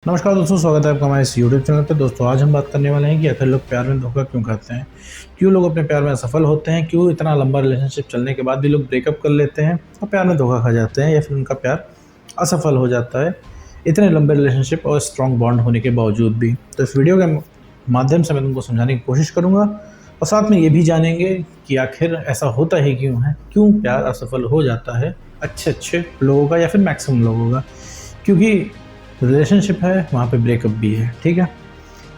नमस्कार दोस्तों, स्वागत है आपका हमारे इस यूट्यूब चैनल पे। दोस्तों आज हम बात करने वाले हैं कि आखिर लोग प्यार में धोखा क्यों खाते हैं, क्यों लोग अपने प्यार में असफल होते हैं, क्यों इतना लंबा रिलेशनशिप चलने के बाद भी लोग ब्रेकअप कर लेते हैं और प्यार में धोखा खा जाते हैं या फिर उनका प्यार असफल हो जाता है इतने लंबे रिलेशनशिप और स्ट्रॉन्ग बॉन्ड होने के बावजूद भी। तो इस वीडियो के माध्यम से मैं तुमको समझाने की कोशिश करूँगा और साथ में ये भी जानेंगे कि आखिर ऐसा होता ही क्यों है, क्यों प्यार असफल हो जाता है अच्छे अच्छे लोगों का या फिर मैक्सिमम लोगों का। क्योंकि रिलेशनशिप है वहाँ पे ब्रेकअप भी है, ठीक है।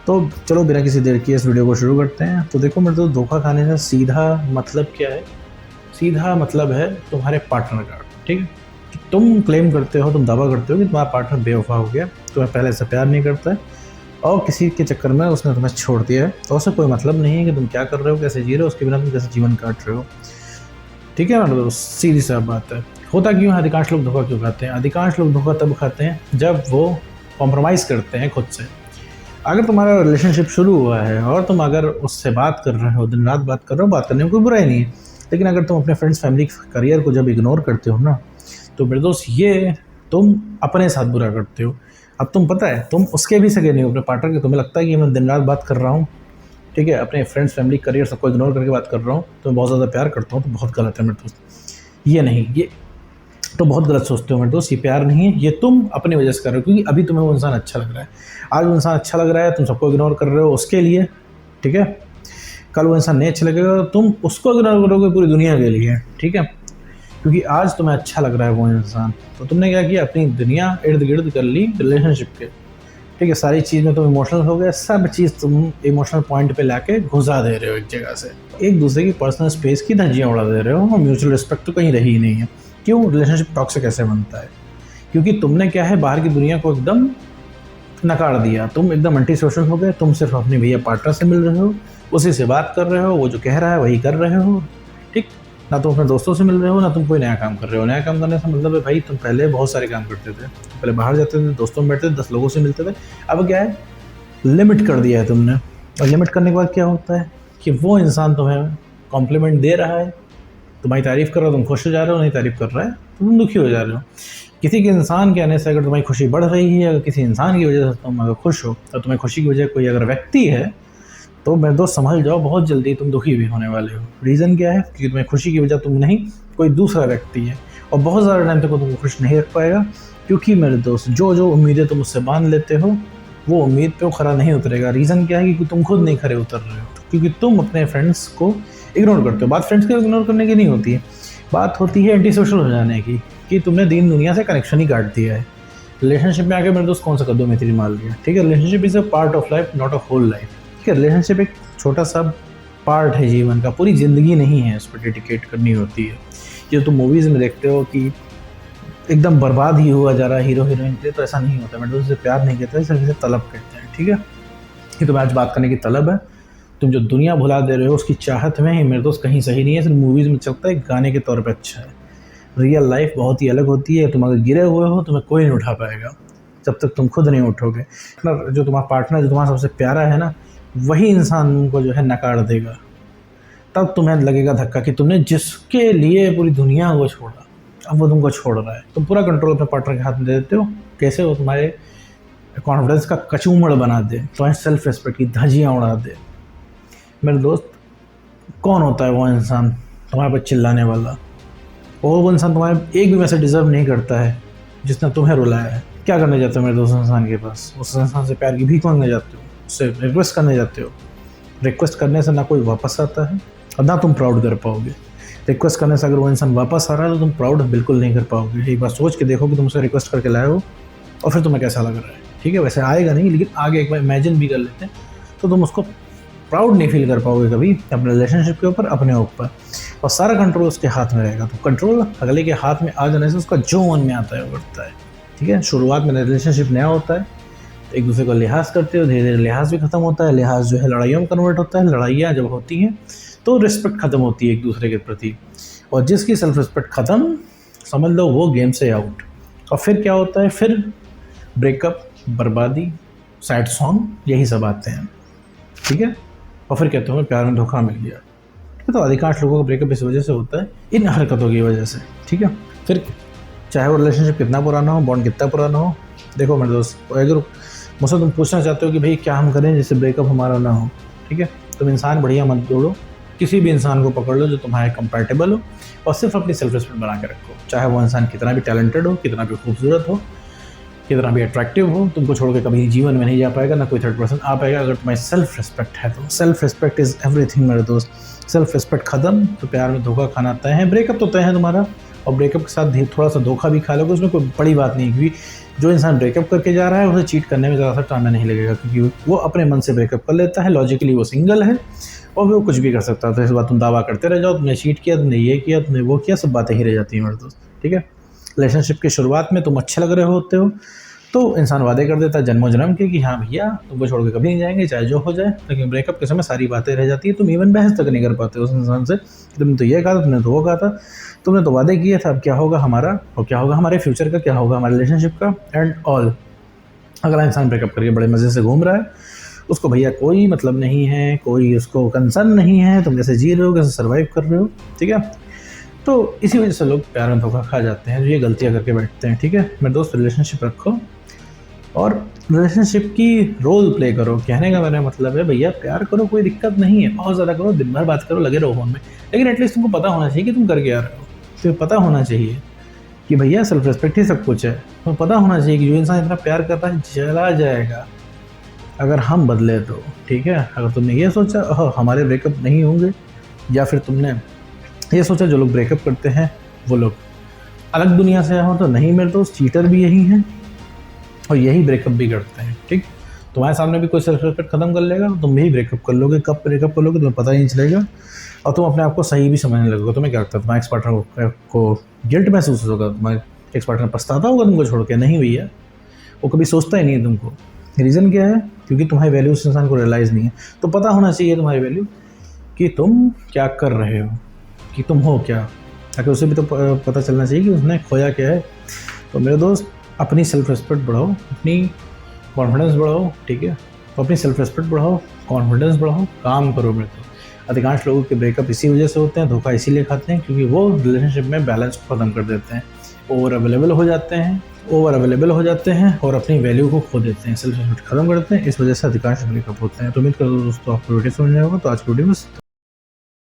तो चलो बिना किसी देर की इस वीडियो को शुरू करते हैं। तो देखो मेरे, तो धोखा खाने का सीधा मतलब क्या है? सीधा मतलब है तुम्हारे पार्टनर का, ठीक है। तुम क्लेम करते हो, तुम दावा करते हो कि तुम्हारा पार्टनर बेवफा हो गया, तुम्हें पहले से प्यार नहीं करता है और किसी के चक्कर में उसने तुम्हें छोड़ दिया है। तो उससे कोई मतलब नहीं है कि तुम क्या कर रहे हो, कैसे जी रहे हो, उसके बिना तुम कैसे जीवन काट रहे हो, ठीक है। मतलब सीधी सा बात है। होता क्यों है, अधिकांश लोग धोखा क्यों खाते हैं? अधिकांश लोग धोखा तब खाते हैं जब वो कॉम्प्रोमाइज़ करते हैं खुद से। अगर तुम्हारा रिलेशनशिप शुरू हुआ है और तुम अगर उससे बात कर रहे हो, दिन रात बात कर रहे हो, बात करने में कोई बुराई नहीं है, लेकिन अगर तुम अपने फ्रेंड्स, फैमिली, करियर को जब इग्नोर करते हो ना, तो मेरे दोस्त ये तुम अपने साथ बुरा करते हो। अब तुम पता है तुम उसके भी सगे नहीं हो, अपने पार्टनर के। तुम्हें लगता है कि मैं दिन रात बात कर रहा हूँ, ठीक है, अपने फ्रेंड्स, फैमिली, करियर सबको इग्नोर करके बात कर रहा हूँ, तो मैं बहुत ज़्यादा प्यार करता हूँ। तो बहुत गलत है मेरे दोस्त, ये नहीं, ये तो बहुत गलत सोचते हो मेरे दोस्त। ये प्यार नहीं है, ये तुम अपनी वजह से कर रहे हो, क्योंकि अभी तुम्हें वो इंसान अच्छा लग रहा है। आज वो इंसान अच्छा लग रहा है, तुम सबको इग्नोर कर रहे हो उसके लिए, ठीक है। कल वो इंसान नहीं अच्छा लगेगा तो तुम उसको इग्नोर करोगे पूरी दुनिया के लिए, ठीक है। क्योंकि आज तुम्हें अच्छा लग रहा है वो इंसान, तो तुमने क्या किया, अपनी दुनिया इर्द गिर्द कर ली रिलेशनशिप के, ठीक है। सारी चीज़ में तुम इमोशनल हो गए, सब चीज़ तुम इमोशनल पॉइंट पे लाके घुसा दे रहे हो एक जगह से। एक दूसरे की पर्सनल स्पेस की धज्जियाँ उड़ा दे रहे हो और म्यूचुअल रिस्पेक्ट तो कहीं रही ही नहीं है। क्यों? रिलेशनशिप टॉक्सिक कैसे बनता है? क्योंकि तुमने क्या है, बाहर की दुनिया को एकदम नकार दिया, तुम एकदम एंटी सोशल हो गए। तुम सिर्फ अपने भैया पार्टनर से मिल रहे हो, उसी से बात कर रहे हो, वो जो कह रहा है वही कर रहे हो, ठीक। ना तुम अपने दोस्तों से मिल रहे हो, ना तुम कोई नया काम कर रहे हो। नया काम करने से मतलब है भाई, तुम पहले बहुत सारे काम करते थे, पहले बाहर जाते थे, दोस्तों में बैठते थे, 10 लोगों से मिलते थे। अब क्या है, लिमिट कर दिया है तुमने। और लिमिट करने के बाद क्या होता है कि वो इंसान तुम्हें कॉम्प्लीमेंट दे रहा है, तुम्हारी तारीफ़ कर रहा हो, तुम खुश हो जा रहे हो, नहीं तारीफ़ कर रहा है तो तुम दुखी हो जा रहे हो। किसी के इंसान के आने से अगर तुम्हारी खुशी बढ़ रही है, अगर किसी इंसान की वजह से तुम अगर खुश हो, तो तुम्हारी खुशी की वजह कोई अगर व्यक्ति है, तो मेरे दोस्त समझ जाओ बहुत जल्दी तुम दुखी भी होने वाले हो। रीज़न क्या है? क्योंकि तुम्हें खुशी की वजह तुम नहीं, कोई दूसरा व्यक्ति है, और बहुत ज़्यादा टाइम तक वो तुमको खुश नहीं रख पाएगा। क्योंकि मेरे दोस्त, जो जो उम्मीदें तुम उससे बांध लेते हो, वो उम्मीद पे वो खरा नहीं उतरेगा। रीज़न क्या है? क्योंकि तुम खुद नहीं खरे उतर रहे हो, क्योंकि तुम अपने फ्रेंड्स को इग्नोर करते हो। बात फ्रेंड्स को इग्नोर करने की नहीं होती है, बात होती है एंटी सोशल हो जाने की, कि तुमने दीन दुनिया से कनेक्शन ही काट दिया है। रिलेशनशिप में आके मेरे दोस्त कौन सा कद्दू में तेरी मार लिया, ठीक है। Relationship is a part of life, not a whole life, ठीक है। रिलेशनशिप एक छोटा सा पार्ट है जीवन का, पूरी ज़िंदगी नहीं है इस पर डेडिकेट करनी होती है। जो तुम मूवीज़ में देखते हो कि एकदम बर्बाद ही हुआ जा रहा है हीरो हीरोइन के लिए, तो ऐसा नहीं होता। मेरे दोस्त, इसे प्यार नहीं कहते, सिर्फ इसे तलब कहते हैं, ठीक है। ये तुम्हें आज बात करने की तलब है। तुम जो दुनिया भुला दे रहे हो उसकी चाहत में ही मेरे दोस्त कहीं सही नहीं है, सिर्फ मूवीज़ में चलता है, गाने के तौर पे अच्छा है। रियल लाइफ बहुत ही अलग होती है। तुम अगर गिरे हुए हो, तुम्हें कोई नहीं उठा पाएगा जब तक तुम खुद नहीं उठोगे। जो तुम्हारा पार्टनर, जो तुम्हारा सबसे प्यारा है ना, वही इंसान तुमको जो है नकार देगा। तब तुम्हें लगेगा धक्का कि तुमने जिसके लिए पूरी दुनिया को छोड़ा, अब वो तुमको छोड़ रहा है। तुम पूरा कंट्रोल अपने पार्टनर के हाथ में दे देते हो। कैसे? वो तुम्हारे कॉन्फिडेंस का कचूमड़ बना दे, तुम्हारे सेल्फ रिस्पेक्ट की धज्जियाँ उड़ा दे। मेरे दोस्त, कौन होता है वो इंसान तुम्हारे पर चिल्लाने वाला? और वो इंसान तुम्हारे एक भी वैसे डिज़र्व नहीं करता है जिसने तुम्हें रुलाया है। क्या करने जाते हो मेरे दोस्त इंसान के पास? उस इंसान से प्यार की भीख मांगने जाते हो, उससे रिक्वेस्ट करने जाते हो। रिक्वेस्ट करने से ना कोई वापस आता है और ना तुम प्राउड कर पाओगे। रिक्वेस्ट करने से अगर वो इंसान वापस आ रहा है तो तुम प्राउड बिल्कुल नहीं कर पाओगे। एक बार सोच के देखो कि तुम उसे रिक्वेस्ट करके लाए हो और फिर तुम्हें कैसा लग रहा है, ठीक है। वैसे आएगा नहीं, लेकिन आगे एक बार इमेजिन भी कर लेते हैं तो तुम उसको प्राउड नहीं फील कर पाओगे कभी अपने रिलेशनशिप के ऊपर, अपने ऊपर। और सारा कंट्रोल उसके हाथ में रहेगा। तो कंट्रोल अगले के हाथ में आ जाने से उसका जो मन में आता है वो करता है, ठीक है। शुरुआत में रिलेशनशिप नया होता है तो एक दूसरे को लिहाज करते हो, धीरे धीरे लिहाज भी खत्म होता है, लिहाज जो है लड़ाइयों में कन्वर्ट होता है। लड़ाइयाँ जब होती हैं तो रिस्पेक्ट खत्म होती है एक दूसरे के प्रति, और जिसकी सेल्फ रिस्पेक्ट खत्म, समझ लो वो गेम से आउट। और फिर क्या होता है? फिर ब्रेकअप, बर्बादी, सैड सॉन्ग, यही सब आते हैं, ठीक है। और फिर कहते हो प्यार में धोखा मिल गया, ठीक है। तो अधिकांश लोगों का ब्रेकअप इस वजह से होता है, इन हरकतों की वजह से, ठीक है। फिर चाहे वो रिलेशनशिप कितना पुराना हो, बॉन्ड कितना पुराना हो, देखो मेरे दोस्त, अगर मुझसे तुम पूछना चाहते हो कि भाई क्या हम करें जिससे ब्रेकअप हमारा ना हो, ठीक है। तुम इंसान बढ़िया मत ढूंढो, किसी भी इंसान को पकड़ लो जो तुम्हारे कंपैटिबल हो और सिर्फ अपनी सेल्फ रिस्पेक्ट बना के रखो। चाहे वो इंसान कितना भी टैलेंटेड हो, कितना भी खूबसूरत हो, कितना भी अट्रैक्टिव हो, तुमको छोड़ के कभी जीवन में नहीं जा पाएगा, ना कोई थर्ड पर्सन आ पाएगा अगर तुम्हारी सेल्फ रिस्पेक्ट है तो। सेल्फ रिस्पेक्ट इज़ एवरीथिंग मेरे दोस्त। सेल्फ रिस्पेक्ट खत्म तो प्यार में धोखा खाना तय है, ब्रेकअप तो तय है तुम्हारा। और ब्रेकअप के साथ थोड़ा सा धोखा भी खा लोगे, उसमें कोई बड़ी बात नहीं, क्योंकि जो इंसान ब्रेकअप करके जा रहा है उसे चीट करने में ज़्यादा सा टाइम नहीं लगेगा, क्योंकि वो अपने मन से ब्रेकअप कर लेता है। लॉजिकली वो सिंगल है और वो कुछ भी कर सकता है। तो इस बात तुम दावा करते रह जाओ, तुमने चीट किया, तुमने ये किया, तुमने वो किया, सब बातें ही रह जाती हैं मेरे दोस्त, ठीक है। रिलेशनशिप की शुरुआत में तुम अच्छे लग रहे होते हो तो इंसान वादे कर देता है जन्मों जन्म के कि हाँ भैया तुमको छोड़ के कभी नहीं जाएंगे चाहे जो हो जाए। लेकिन ब्रेकअप के समय सारी बातें रह जाती है, तुम इवन बहस तक नहीं कर पाते उस इंसान से। तुमने तो ये कहा था, तुमने तो वो कहा था, तुमने तो वादे किए थे, अब क्या होगा हमारा, और क्या होगा हमारे फ्यूचर का, क्या होगा हमारे रिलेशनशिप का एंड ऑल। अगला इंसान ब्रेकअप करके बड़े मज़े से घूम रहा है, उसको भैया कोई मतलब नहीं है, कोई उसको कंसर्न नहीं है तुम कैसे जी रहे हो, कैसे सर्वाइव कर रहे हो, ठीक है। तो इसी वजह से लोग प्यार में धोखा खा जाते हैं, जो ये गलतियाँ करके बैठते हैं, ठीक है। मेरे दोस्त रिलेशनशिप रखो और रिलेशनशिप की रोल प्ले करो। कहने का मेरा मतलब है भैया प्यार करो, कोई दिक्कत नहीं है, बहुत ज़्यादा करो, दिन भर बात करो, लगे रहो फोन में, लेकिन एटलीस्ट तुमको पता होना चाहिए कि तुम कर क्या रहे हो। तुम्हें पता होना चाहिए कि भैया सेल्फ रिस्पेक्ट ही सब कुछ है। तुम्हें पता होना चाहिए कि जो इंसान इतना प्यार करता है चला जाएगा अगर हम बदले तो, ठीक है। अगर तुमने ये सोचा हमारे ब्रेकअप नहीं होंगे, या फिर तुमने ये सोचा जो लोग ब्रेकअप करते हैं वो लोग अलग दुनिया से आए हो, तो नहीं मेरे दोस्त, चीटर भी यही हैं और यही ब्रेकअप भी करते हैं, ठीक। तुम्हारे सामने भी कोई सेल्फ रिस्पेक्ट खत्म कर लेगा, तुम भी ब्रेकअप कर लोगे। कब ब्रेकअप कर लोगे तुम्हें पता ही नहीं चलेगा और तुम अपने आप को सही भी समझने लगोगे। तुम्हें क्या लगता है तुम्हारे एक्स पार्टनर को गिल्ट महसूस होगा, तुम्हारे एक्स पार्टनर पछताता होगा तुमको छोड़ के? नहीं भैया, वो कभी सोचता ही नहीं है तुमको। रीज़न क्या है? क्योंकि तुम्हारी वैल्यू उस इंसान को रियलाइज़ नहीं है। तो पता होना चाहिए तुम्हारी वैल्यू कि तुम क्या कर रहे हो, कि तुम हो क्या, ताकि उसे भी तो पता चलना चाहिए कि उसने खोया क्या है। तो मेरे दोस्त अपनी सेल्फ रिस्पेक्ट बढ़ाओ, अपनी कॉन्फिडेंस बढ़ाओ, ठीक है। तो अपनी सेल्फ रिस्पेक्ट बढ़ाओ, कॉन्फिडेंस बढ़ाओ, काम करो मेरे दोस्त। अधिकांश लोगों के ब्रेकअप इसी वजह से होते हैं, धोखा इसीलिए खाते हैं क्योंकि वो रिलेशनशिप में बैलेंस को ख़त्म कर देते हैं, ओवर अवेलेबल हो जाते हैं और अपनी वैल्यू को खो देते हैं, सेल्फ रिस्पेक्ट खत्म कर देते हैं। इस वजह से अधिकांश ब्रेकअप होते हैं। तो उम्मीद करता हूँ दोस्तों आपको वीडियो समझ में आएगा। तो आज की वीडियो में